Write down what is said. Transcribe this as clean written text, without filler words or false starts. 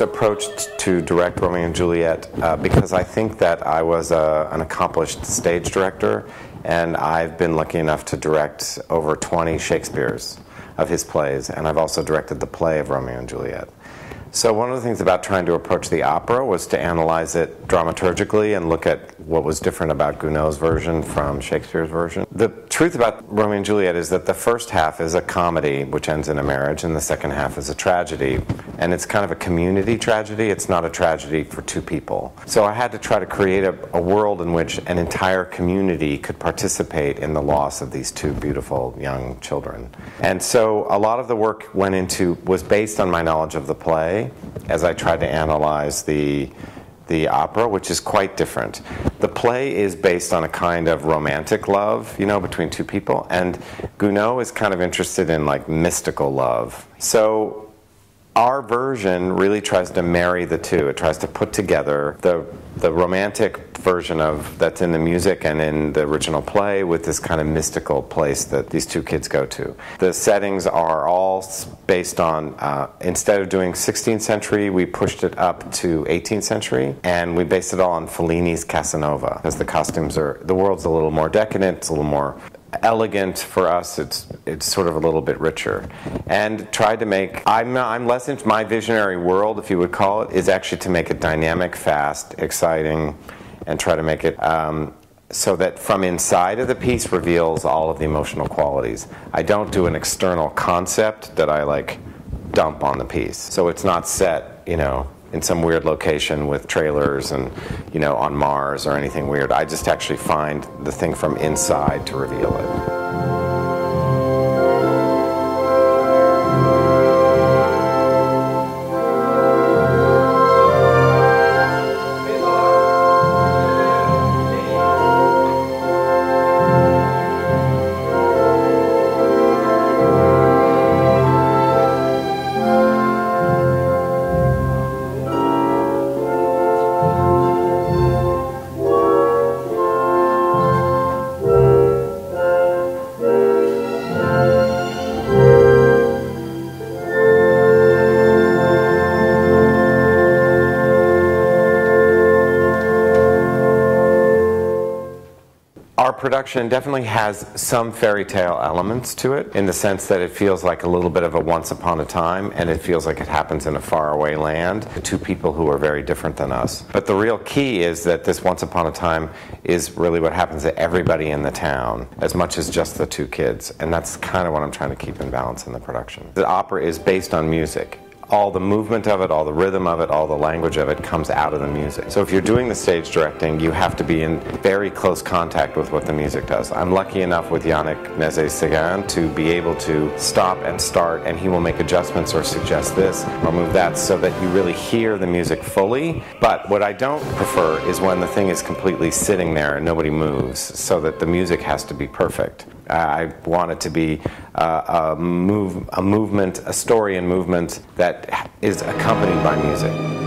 first approached to direct Romeo and Juliet because I think that I was an accomplished stage director, and I've been lucky enough to direct over 20 Shakespeare's of his plays, and I've also directed the play of Romeo and Juliet. So one of the things about trying to approach the opera was to analyze it dramaturgically and look at what was different about Gounod's version from Shakespeare's version. The truth about Romeo and Juliet is that the first half is a comedy which ends in a marriage, and the second half is a tragedy. And it's kind of a community tragedy. It's not a tragedy for two people. So I had to try to create a world in which an entire community could participate in the loss of these two beautiful young children. And so a lot of the work was based on my knowledge of the play, as I tried to analyze the opera, which is quite different. The play is based on a kind of romantic love, you know, between two people, and Gounod is kind of interested in like mystical love. So our version really tries to marry the two. It tries to put together the romantic version that's in the music and in the original play with this kind of mystical place that these two kids go to. The settings are all based on, instead of doing 16th century, we pushed it up to 18th century, and we based it all on Fellini's Casanova, because the costumes the world's a little more decadent, it's a little more elegant. For us, it's sort of a little bit richer, and tried to make. I'm less into my visionary world, if you would call it, is actually to make it dynamic, fast, exciting, and try to make it so that from inside of the piece reveals all of the emotional qualities. I don't do an external concept that I like dump on the piece, so it's not set, you know, in some weird location with trailers and, you know, on Mars or anything weird. I just actually find the thing from inside to reveal it. Production definitely has some fairy tale elements to it, in the sense that it feels like a little bit of a once upon a time, and it feels like it happens in a faraway land, two people who are very different than us. But the real key is that this once upon a time is really what happens to everybody in the town, as much as just the two kids, and that's kind of what I'm trying to keep in balance in the production. The opera is based on music. All the movement of it, all the rhythm of it, all the language of it comes out of the music. So if you're doing the stage directing, you have to be in very close contact with what the music does. I'm lucky enough with Yannick Nézet-Séguin to be able to stop and start, and he will make adjustments or suggest this or move that so that you really hear the music fully. But what I don't prefer is when the thing is completely sitting there and nobody moves, so that the music has to be perfect. I want it to be a movement, a story and movement that is accompanied by music.